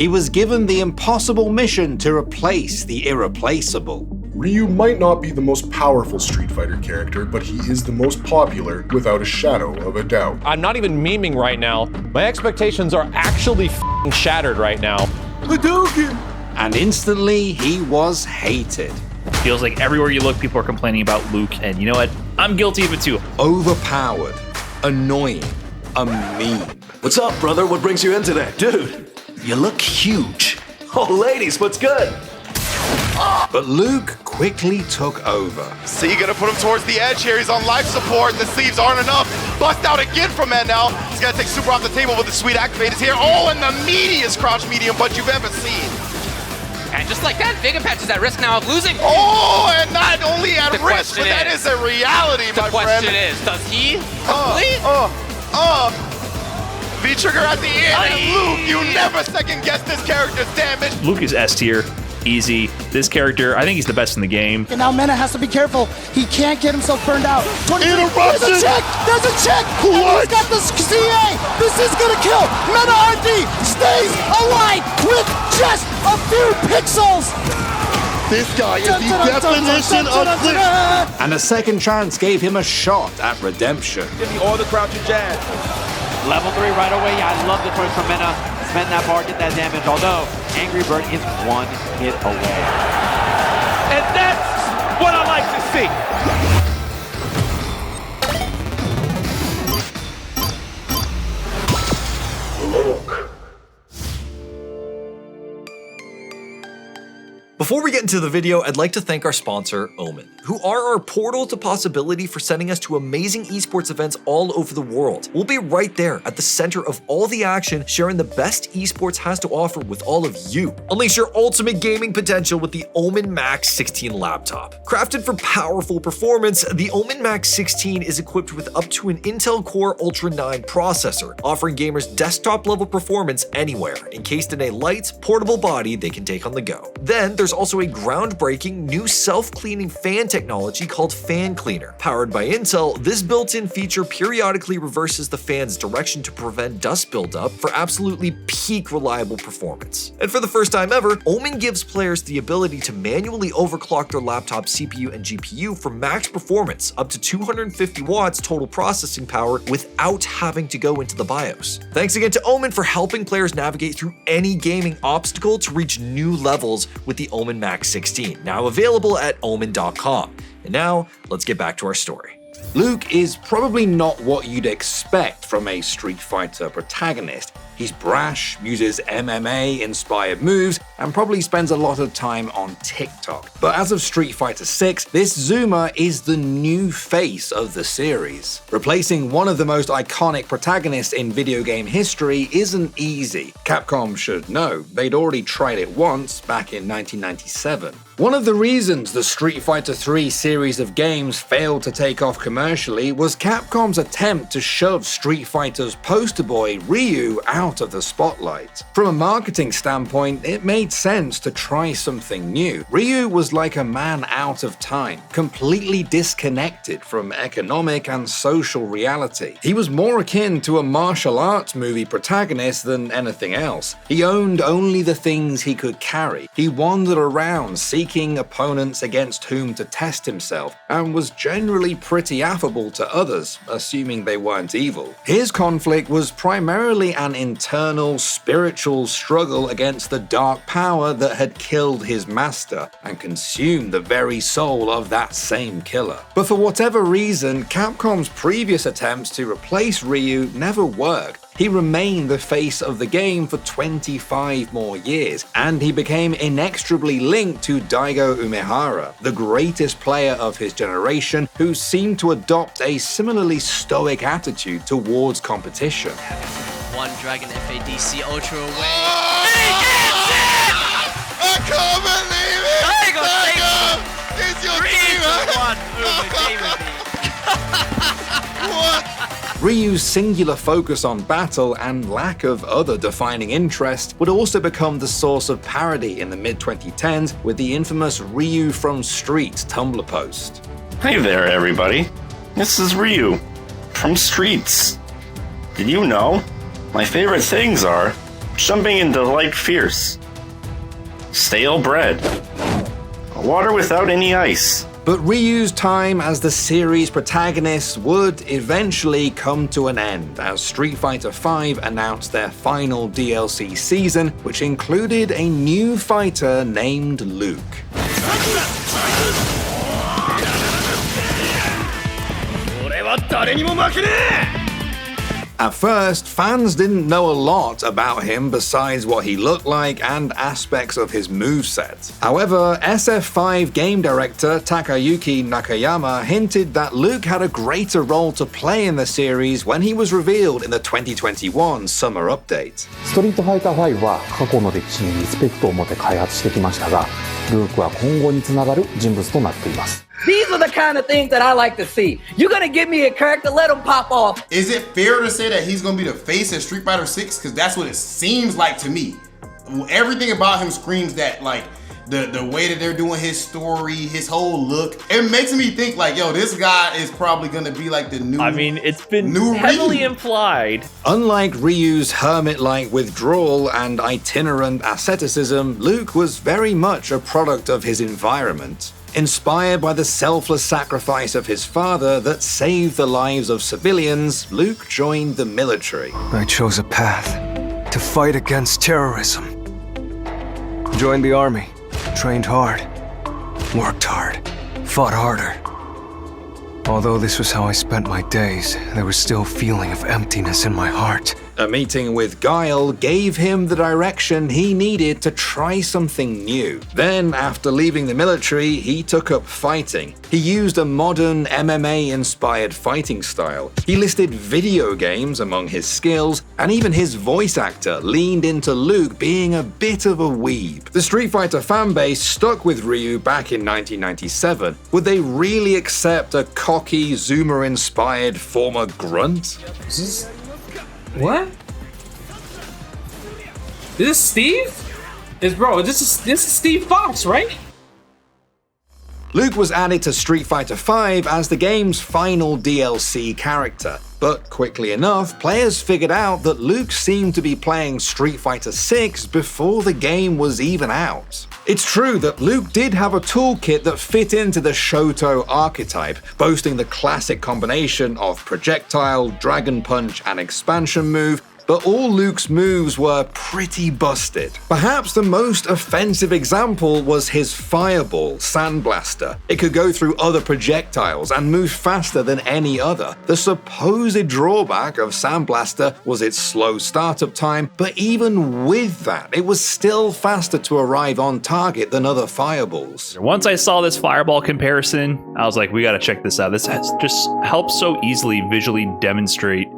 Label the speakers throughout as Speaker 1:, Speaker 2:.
Speaker 1: he was given the impossible mission to replace the irreplaceable.
Speaker 2: Ryu might not be the most powerful Street Fighter character, but he is the most popular without a shadow of a doubt.
Speaker 3: I'm not even memeing right now. My expectations are actually f***ing shattered right now.
Speaker 4: Hadouken!
Speaker 1: And instantly, he was hated.
Speaker 5: Feels like everywhere you look, people are complaining about Luke, and you know what? I'm guilty of it too.
Speaker 1: Overpowered, annoying, a meme.
Speaker 4: What's up, brother? What brings you in today? Dude, you look huge. Oh, ladies, what's good?
Speaker 1: But Luke quickly took over.
Speaker 6: So you're gonna put him towards the edge here. He's on life support. The sleeves aren't enough. Bust out again from Ed now. He's gonna take Super off the table with the sweet activators here. Oh, and the meatiest crouch medium punch you've ever seen.
Speaker 7: And just like that, Vega Patch is at risk now of losing.
Speaker 6: Oh, and not only at risk, but that is a reality, my friend.
Speaker 7: The question is, does he complete?
Speaker 6: V-trigger at the end, and Luke, you never second guess this character's damage.
Speaker 5: Luke is S tier. Easy. This character, I think he's the best in the game.
Speaker 8: And now Mena has to be careful. He can't get himself burned out.
Speaker 6: Interruption!
Speaker 8: There's a check! There's a check!
Speaker 6: What?
Speaker 8: He's got the CA! This is gonna kill! Mena RD stays alive with just a few pixels!
Speaker 6: This guy is the definition of glitch.
Speaker 1: And a second chance gave him a shot at redemption.
Speaker 4: Give me all the crouching jab.
Speaker 9: Level 3 right away. I love the choice from Mena. Spend that bar, get that damage. Although Angry Bird is one hit away.
Speaker 4: And that's what I like to see.
Speaker 10: Before we get into the video, I'd like to thank our sponsor, Omen, who are our portal to possibility for sending us to amazing esports events all over the world. We'll be right there at the center of all the action, sharing the best esports has to offer with all of you. Unleash your ultimate gaming potential with the Omen Max 16 laptop. Crafted for powerful performance, the Omen Max 16 is equipped with up to an Intel Core Ultra 9 processor, offering gamers desktop-level performance anywhere, encased in a light, portable body they can take on the go. Then there's also a groundbreaking new self-cleaning fan technology called Fan Cleaner. Powered by Intel, this built-in feature periodically reverses the fan's direction to prevent dust buildup for absolutely peak reliable performance. And for the first time ever, Omen gives players the ability to manually overclock their laptop CPU and GPU for max performance, up to 250 watts total processing power without having to go into the BIOS. Thanks again to Omen for helping players navigate through any gaming obstacle to reach new levels with the Omen Max 16, now available at omen.com. And now, let's get back to our story.
Speaker 1: Luke is probably not what you'd expect from a Street Fighter protagonist. He's brash, uses MMA-inspired moves, and probably spends a lot of time on TikTok. But as of Street Fighter 6, this Zoomer is the new face of the series. Replacing one of the most iconic protagonists in video game history isn't easy. Capcom should know. They'd already tried it once, back in 1997. One of the reasons the Street Fighter 3 series of games failed to take off commercially was Capcom's attempt to shove Street Fighter's poster boy Ryu out of the spotlight. From a marketing standpoint, it made sense to try something new. Ryu was like a man out of time, completely disconnected from economic and social reality. He was more akin to a martial arts movie protagonist than anything else. He owned only the things he could carry. He wandered around seeking opponents against whom to test himself, and was generally pretty affable to others, assuming they weren't evil. His conflict was primarily an internal, spiritual struggle against the dark power that had killed his master, and consumed the very soul of that same killer. But for whatever reason, Capcom's previous attempts to replace Ryu never worked. He remained the face of the game for 25 more years, and he became inextricably linked to Daigo Umehara, the greatest player of his generation, who seemed to adopt a similarly stoic attitude towards competition.
Speaker 11: One Dragon FADC Ultra away.
Speaker 6: Oh! He gets it! I can't believe it! Daigo! It's your team! What?
Speaker 1: Ryu's singular focus on battle and lack of other defining interest would also become the source of parody in the mid-2010s with the infamous Ryu from Streets Tumblr post.
Speaker 12: Hey there, everybody. This is Ryu from Streets. Did you know? My favorite things are jumping into light fierce. Stale bread. Water without any ice.
Speaker 1: But Ryu's time as the series protagonist would eventually come to an end as Street Fighter V announced their final DLC season, which included a new fighter named Luke. At first, fans didn't know a lot about him besides what he looked like and aspects of his moveset. However, SF5 game director Takayuki Nakayama hinted that Luke had a greater role to play in the series when he was revealed in the 2021 summer update.
Speaker 13: ストリートファイター5は過去の歴史にリスペクトを持って開発してきましたが、ルークは今後につながる人物となっています。
Speaker 14: These are the kind of things that I like to see. You're gonna give me a character, let him pop off.
Speaker 15: Is it fair to say that he's gonna be the face of Street Fighter 6? Because that's what it seems like to me. Everything about him screams that, like, the way that they're doing his story, his whole look, it makes me think like, yo, this guy is probably gonna be like the new.
Speaker 5: I mean, it's been
Speaker 15: new
Speaker 5: heavily implied.
Speaker 1: Unlike Ryu's hermit-like withdrawal and itinerant asceticism, Luke was very much a product of his environment. Inspired by the selfless sacrifice of his father that saved the lives of civilians, Luke joined the military.
Speaker 16: I chose a path to fight against terrorism. Joined the army, trained hard, worked hard, fought harder. Although this was how I spent my days, there was still a feeling of emptiness in my heart.
Speaker 1: A meeting with Guile gave him the direction he needed to try something new. Then, after leaving the military, he took up fighting. He used a modern MMA-inspired fighting style. He listed video games among his skills, and even his voice actor leaned into Luke being a bit of a weeb. The Street Fighter fanbase stuck with Ryu back in 1997. Would they really accept a cocky, Zoomer-inspired former grunt?
Speaker 17: What? This is Steve? This is Steve Fox, right?
Speaker 1: Luke was added to Street Fighter V as the game's final DLC character. But quickly enough, players figured out that Luke seemed to be playing Street Fighter VI before the game was even out. It's true that Luke did have a toolkit that fit into the Shoto archetype, boasting the classic combination of projectile, dragon punch, and expansion move, but all Luke's moves were pretty busted. Perhaps the most offensive example was his Fireball Sandblaster. It could go through other projectiles and move faster than any other. The supposed drawback of Sandblaster was its slow startup time, but even with that, it was still faster to arrive on target than other Fireballs.
Speaker 5: Once I saw this Fireball comparison, I was like, we gotta check this out. This just helps so easily visually demonstrate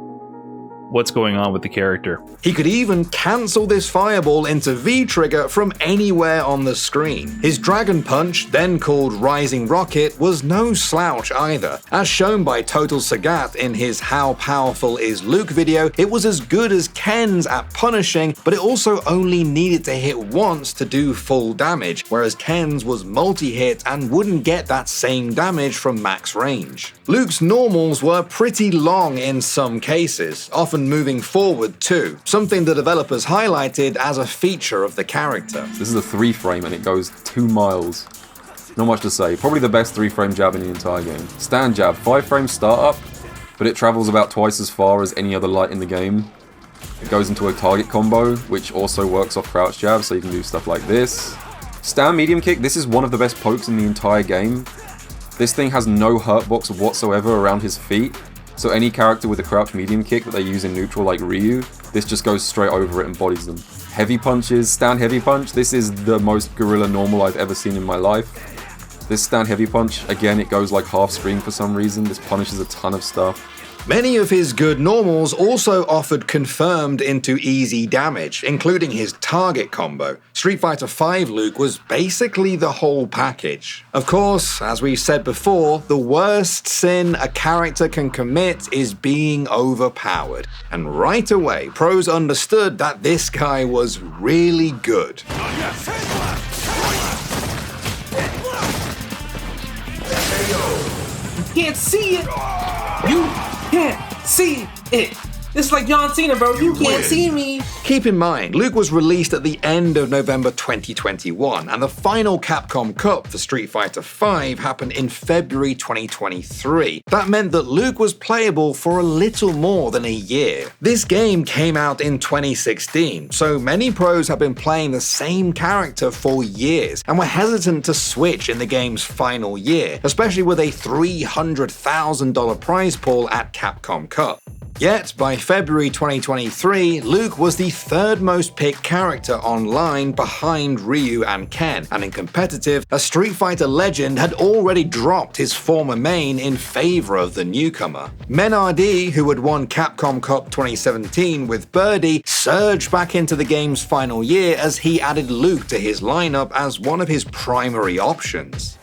Speaker 5: what's going on with the character.
Speaker 1: He could even cancel this fireball into V-trigger from anywhere on the screen. His Dragon Punch, then called Rising Rocket, was no slouch either. As shown by Total Sagat in his How Powerful is Luke video, it was as good as Ken's at punishing, but it also only needed to hit once to do full damage, whereas Ken's was multi-hit and wouldn't get that same damage from max range. Luke's normals were pretty long in some cases, often moving forward too, something the developers highlighted as a feature of the character.
Speaker 18: This is a 3-frame and it goes 2 miles. Not much to say, probably the best 3-frame jab in the entire game. Stand jab, 5-frame startup, but it travels about twice as far as any other light in the game. It goes into a target combo, which also works off crouch jab, so you can do stuff like this. Stand medium kick, this is one of the best pokes in the entire game. This thing has no hurt box whatsoever around his feet. So any character with a crouch medium kick that they use in neutral like Ryu, this just goes straight over it and bodies them. Heavy punches, stand heavy punch, this is the most gorilla normal I've ever seen in my life. This stand heavy punch, again it goes like half screen for some reason, this punishes a ton of stuff.
Speaker 1: Many of his good normals also offered confirmed into easy damage, including his target combo. Street Fighter V Luke was basically the whole package. Of course, as we've said before, the worst sin a character can commit is being overpowered. And right away, pros understood that this guy was really good.
Speaker 17: You can't see it! You can't see it! This is like John Cena, bro. You can't see me.
Speaker 1: Keep in mind, Luke was released at the end of November 2021, and the final Capcom Cup for Street Fighter V happened in February 2023. That meant that Luke was playable for a little more than a year. This game came out in 2016, so many pros have been playing the same character for years, and were hesitant to switch in the game's final year, especially with a $300,000 prize pool at Capcom Cup. Yet, by February 2023, Luke was the third most picked character online behind Ryu and Ken, and in competitive, a Street Fighter legend had already dropped his former main in favor of the newcomer. Menardi, who had won Capcom Cup 2017 with Birdie, surged back into the game's final year as he added Luke to his lineup as one of his primary options.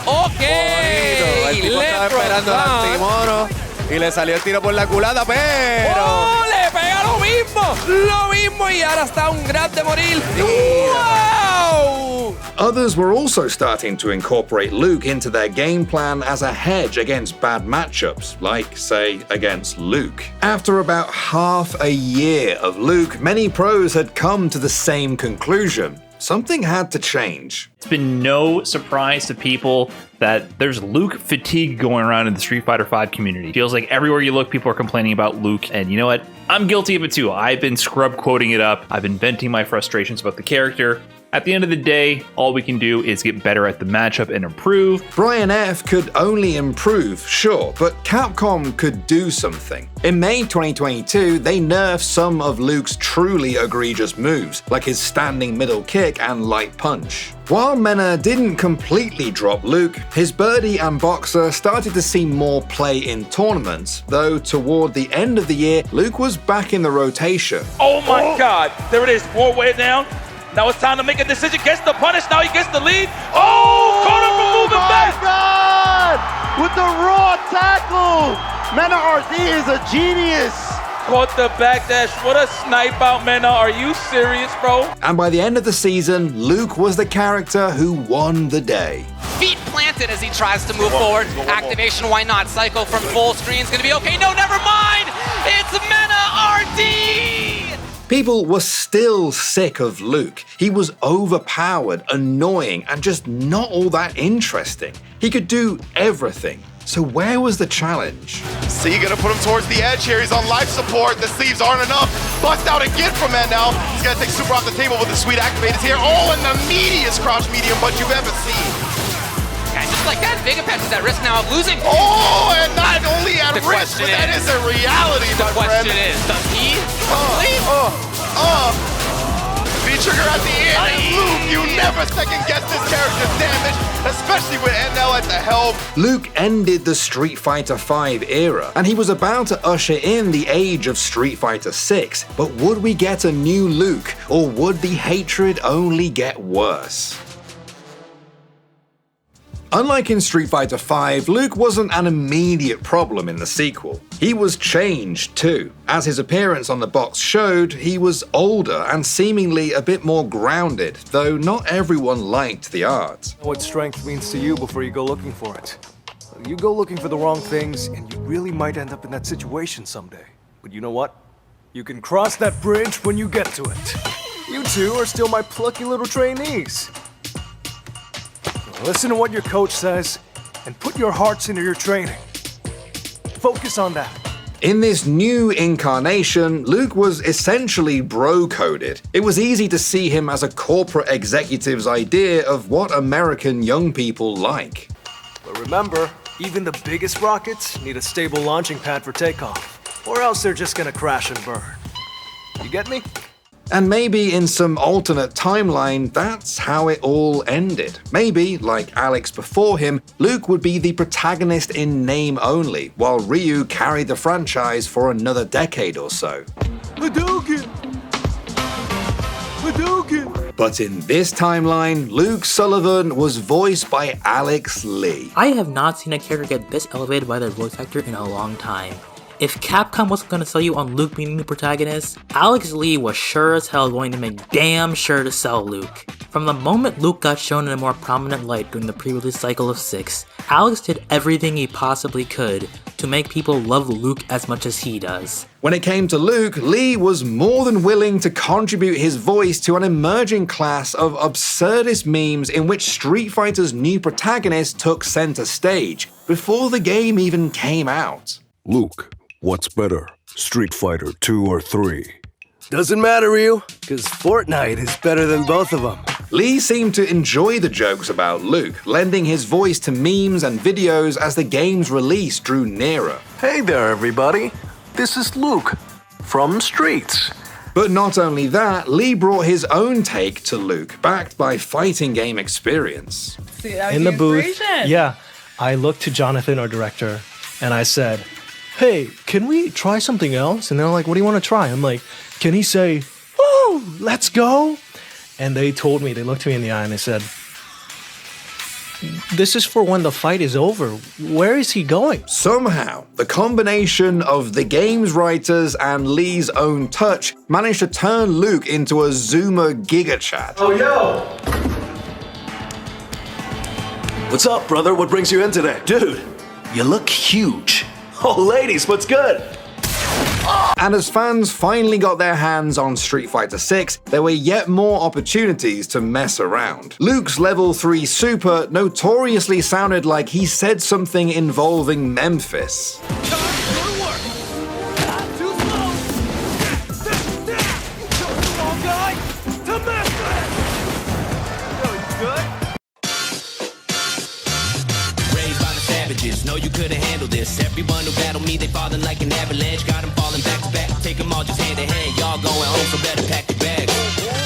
Speaker 19: Ok, el tipo estaba esperando el antimono y le salió el tiro por la culata, pero... ¡Oh! ¡Le pega lo mismo! Y ahora está un grab de morir. ¡Wow!
Speaker 1: Others were also starting to incorporate Luke into their game plan as a hedge against bad matchups, like, say, against Luke. After about half a year of Luke, many pros had come to the same conclusion. Something had to change.
Speaker 5: It's been no surprise to people that there's Luke fatigue going around in the Street Fighter V community. Feels like everywhere you look, people are complaining about Luke, and you know what? I'm guilty of it too. I've been scrub quoting it up. I've been venting my frustrations about the character. At the end of the day, all we can do is get better at the matchup and improve.
Speaker 1: Brian F. could only improve, sure, but Capcom could do something. In May 2022, they nerfed some of Luke's truly egregious moves, like his standing middle kick and light punch. While Mena didn't completely drop Luke, his Birdie and Boxer started to see more play in tournaments, though toward the end of the year, Luke was back in the rotation.
Speaker 20: Oh my God, there it is, 4-way down. Now it's time to make a decision. Gets the punish. Now he gets the lead. Oh, caught him from moving back.
Speaker 8: God! With the raw tackle. Mena RD is a genius.
Speaker 20: Caught the backdash. What a snipe out, Mena. Are you serious, bro?
Speaker 1: And by the end of the season, Luke was the character who won the day.
Speaker 7: Feet planted as he tries to move forward. Activation, why not? Cycle from full screen is going to be okay. No, never mind. It's Mena RD.
Speaker 1: People were still sick of Luke. He was overpowered, annoying, and just not all that interesting. He could do everything. So where was the challenge?
Speaker 6: So you're gonna put him towards the edge here. He's on life support. The sleeves aren't enough. Bust out again from Ed now. He's gonna take super off the table with the sweet activators here. All in the meatiest crouch medium but you've ever seen.
Speaker 7: And just like that, Vigapatch is at risk now of losing.
Speaker 6: Oh, and not only at risk, but that is a reality, my friend.
Speaker 7: The question is, does he complete?
Speaker 6: V-trigger at the end, and Luke, you never second-guess this character's damage, especially with NL at the helm.
Speaker 1: Luke ended the Street Fighter V era, and he was about to usher in the age of Street Fighter VI. But would we get a new Luke, or would the hatred only get worse? Unlike in Street Fighter V, Luke wasn't an immediate problem in the sequel. He was changed too. As his appearance on the box showed, he was older and seemingly a bit more grounded, though not everyone liked the art.
Speaker 16: What strength means to you before you go looking for it. You go looking for the wrong things, and you really might end up in that situation someday. But you know what? You can cross that bridge when you get to it. You two are still my plucky little trainees. Listen to what your coach says, and put your hearts into your training. Focus on that.
Speaker 1: In this new incarnation, Luke was essentially bro-coded. It was easy to see him as a corporate executive's idea of what American young people like.
Speaker 16: But remember, even the biggest rockets need a stable launching pad for takeoff, or else they're just gonna crash and burn. You get me?
Speaker 1: And maybe in some alternate timeline, that's how it all ended. Maybe, like Alex before him, Luke would be the protagonist in name only, while Ryu carried the franchise for another decade or so.
Speaker 8: Hadouken! Hadouken!
Speaker 1: But in this timeline, Luke Sullivan was voiced by Alex Lee.
Speaker 21: I have not seen a character get this elevated by their voice actor in a long time. If Capcom wasn't going to sell you on Luke being the protagonist, Alex Lee was sure as hell going to make damn sure to sell Luke. From the moment Luke got shown in a more prominent light during the pre-release cycle of 6, Alex did everything he possibly could to make people love Luke as much as he does.
Speaker 1: When it came to Luke, Lee was more than willing to contribute his voice to an emerging class of absurdist memes in which Street Fighter's new protagonist took center stage, before the game even came out.
Speaker 2: Luke, what's better, Street Fighter 2 or 3?
Speaker 16: Doesn't matter, Ryu, because Fortnite is better than both of them.
Speaker 1: Lee seemed to enjoy the jokes about Luke, lending his voice to memes and videos as the game's release drew nearer.
Speaker 16: Hey there, everybody. This is Luke from Streets.
Speaker 1: But not only that, Lee brought his own take to Luke, backed by fighting game experience.
Speaker 22: In the booth, yeah, I looked to Jonathan, our director, and I said, hey, can we try something else? And they're like, what do you want to try? I'm like, can he say, woo, let's go? And they told me, they looked me in the eye and they said, this is for when the fight is over. Where is he going?
Speaker 1: Somehow, the combination of the game's writers and Lee's own touch managed to turn Luke into a Zoomer Giga Chat.
Speaker 4: Oh, yo! What's up, brother? What brings you in today? Dude, you look huge. Oh, ladies, what's good?
Speaker 1: And as fans finally got their hands on Street Fighter 6, there were yet more opportunities to mess around. Luke's level 3 super notoriously sounded like he said something involving Memphis.
Speaker 23: No, you couldn't handle this. Everyone who battled me, they falling like an avalanche. Got them falling back to back. Take them all just hand in hand. Y'all going home, so better pack your bags.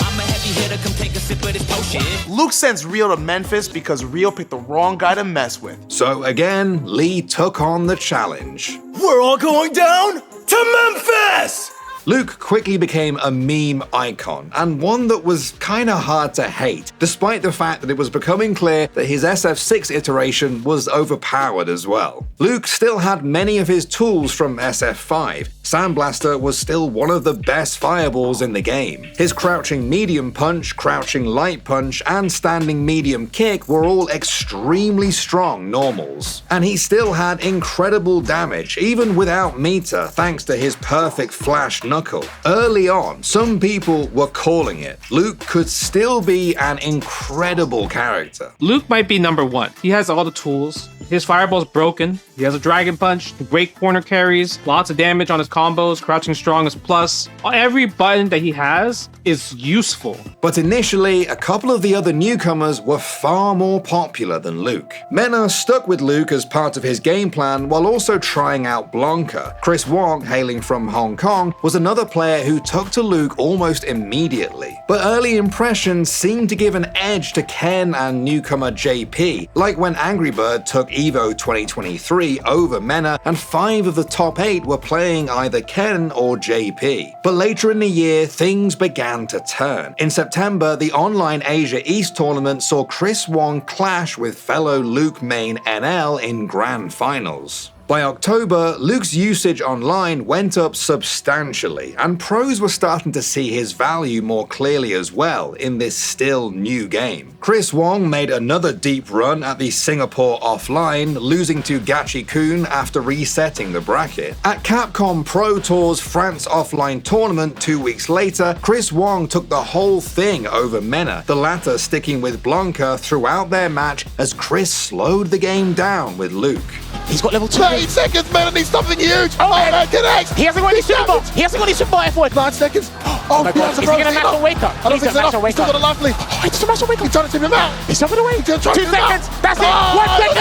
Speaker 23: I'm a heavy hitter, come take a sip of this potion.
Speaker 24: Luke sends Rio to Memphis because Rio picked the wrong guy to mess with.
Speaker 1: So again, Lee took on the challenge.
Speaker 24: We're all going down to Memphis!
Speaker 1: Luke quickly became a meme icon, and one that was kinda hard to hate, despite the fact that it was becoming clear that his SF6 iteration was overpowered as well. Luke still had many of his tools from SF5. Sandblaster was still one of the best fireballs in the game. His crouching medium punch, crouching light punch, and standing medium kick were all extremely strong normals. And he still had incredible damage, even without meter, thanks to his perfect flash knuckle. Early on, some people were calling it. Luke could still be an incredible character.
Speaker 17: Luke might be number one. He has all the tools. His fireball's broken. He has a dragon punch, great corner carries, lots of damage on his combos, crouching strong is plus. Every button that he has is useful.
Speaker 1: But initially, a couple of the other newcomers were far more popular than Luke. Mena stuck with Luke as part of his game plan while also trying out Blanca. Chris Wong, hailing from Hong Kong, was another player who took to Luke almost immediately. But early impressions seemed to give an edge to Ken and newcomer JP, like when Angry Bird took EVO 2023 over Mena, and 5 of the top 8 were playing either Ken or JP. But later in the year, things began to turn. In September, the online Asia East tournament saw Chris Wong clash with fellow Luke main NL in grand finals. By October, Luke's usage online went up substantially, and pros were starting to see his value more clearly as well in this still new game. Chris Wong made another deep run at the Singapore offline, losing to Gachi-kun after resetting the bracket. At Capcom Pro Tour's France offline tournament 2 weeks later, Chris Wong took the whole thing over Mena, the latter sticking with Blanca throughout their match as Chris slowed the game down with Luke.
Speaker 8: He's got level 2. 30 seconds, man, I need something huge. Oh, man, connects.
Speaker 25: He hasn't got any super ball. He hasn't got any super ball F1.
Speaker 8: 9 seconds. Oh,
Speaker 25: my God. Is he going to mash or wake up?
Speaker 8: I don't think so. He's still got a life lead.
Speaker 25: Oh, he's a mash or wake up.
Speaker 8: He's trying to tip him out.
Speaker 25: He's not going to wait. 2 seconds. That's it. 1 second.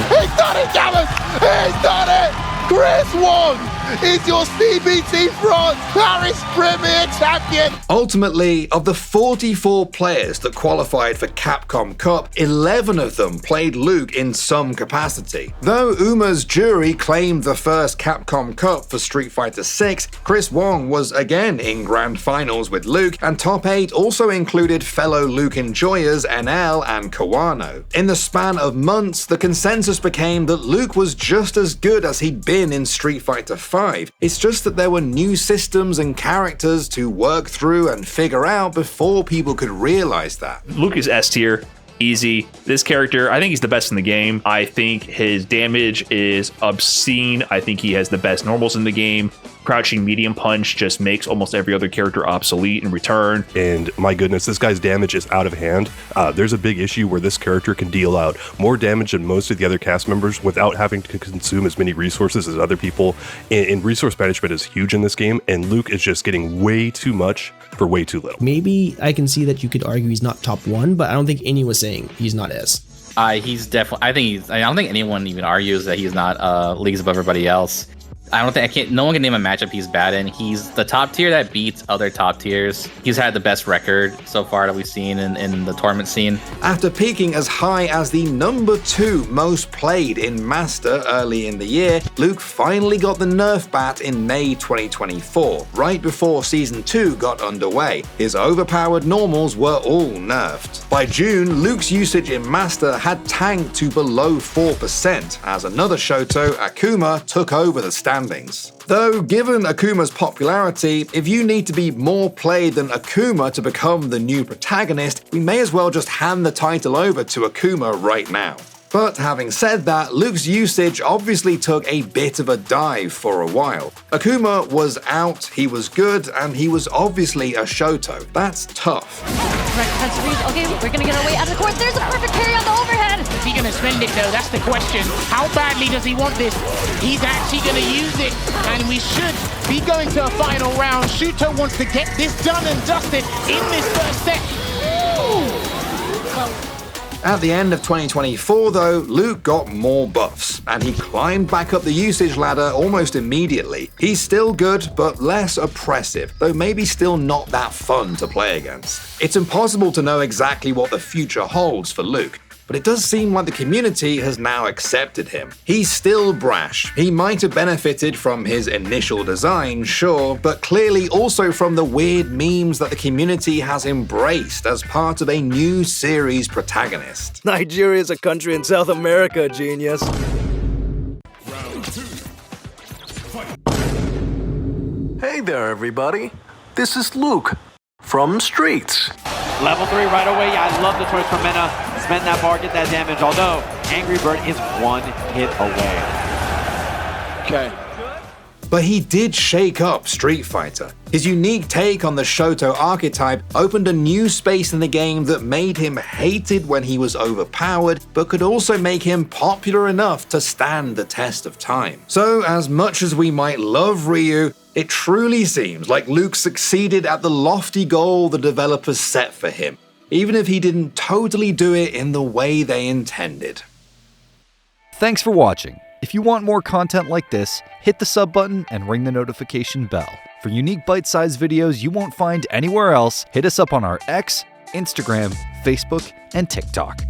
Speaker 8: He's done it, Gallus. He's done it. Chris Wong is your CBT France Paris Premier Champion.
Speaker 1: Ultimately, of the 44 players that qualified for Capcom Cup, 11 of them played Luke in some capacity. Though Uma's jury claimed the first Capcom Cup for Street Fighter 6, Chris Wong was again in grand finals with Luke, and top 8 also included fellow Luke enjoyers NL and Kawano. In the span of months, the consensus became that Luke was just as good as he'd been in Street Fighter 5. It's just that there were new systems and characters to work through and figure out before people could realize that.
Speaker 5: Luke is S tier. Easy. This character, I think he's the best in the game. I think his damage is obscene. I think he has the best normals in the game. Crouching medium punch just makes almost every other character obsolete in return.
Speaker 3: And my goodness, this guy's damage is out of hand. There's a big issue where this character can deal out more damage than most of the other cast members without having to consume as many resources as other people. And resource management is huge in this game, and Luke is just getting way too much for way too little.
Speaker 9: Maybe I can see that you could argue he's not top 1, but I don't think anyone was saying he's not S.
Speaker 10: He's definitely. I don't think anyone even argues that he's not leagues above everybody else. No one can name a matchup he's bad in. He's the top tier that beats other top tiers. He's had the best record so far that we've seen in the tournament scene.
Speaker 1: After peaking as high as the number 2 most played in Master early in the year, Luke finally got the nerf bat in May 2024, right before Season 2 got underway. His overpowered normals were all nerfed. By June, Luke's usage in Master had tanked to below 4%, as another Shoto, Akuma, took over the standings. Though, given Akuma's popularity, if you need to be more played than Akuma to become the new protagonist, we may as well just hand the title over to Akuma right now. But having said that, Luke's usage obviously took a bit of a dive for a while. Akuma was out, he was good, and he was obviously a Shoto. That's tough.
Speaker 11: Okay, we're gonna get our way out of the court. There's a perfect carry on the overhead.
Speaker 25: Is he gonna spend it though? That's the question. How badly does he want this? He's actually gonna use it, and we should be going to a final round. Shuto wants to get this done and dusted in this first set.
Speaker 1: At the end of 2024 though, Luke got more buffs, and he climbed back up the usage ladder almost immediately. He's still good, but less oppressive, though maybe still not that fun to play against. It's impossible to know exactly what the future holds for Luke, but it does seem like the community has now accepted him. He's still brash. He might have benefited from his initial design, sure, but clearly also from the weird memes that the community has embraced as part of a new series protagonist.
Speaker 12: Nigeria is a country in South America, genius.
Speaker 16: Hey there, everybody. This is Luke from Streets.
Speaker 26: Level 3 right away. I love the choice from Mena. Spend that bar, get that damage. Although, Angry Bird is 1 hit away.
Speaker 1: Okay. But he did shake up Street Fighter. His unique take on the Shoto archetype opened a new space in the game that made him hated when he was overpowered, but could also make him popular enough to stand the test of time. So, as much as we might love Ryu, it truly seems like Luke succeeded at the lofty goal the developers set for him, even if he didn't totally do it in the way they intended.
Speaker 27: Thanks for watching. If you want more content like this, hit the sub button and ring the notification bell. For unique bite-sized videos you won't find anywhere else, hit us up on our X, Instagram, Facebook, and TikTok.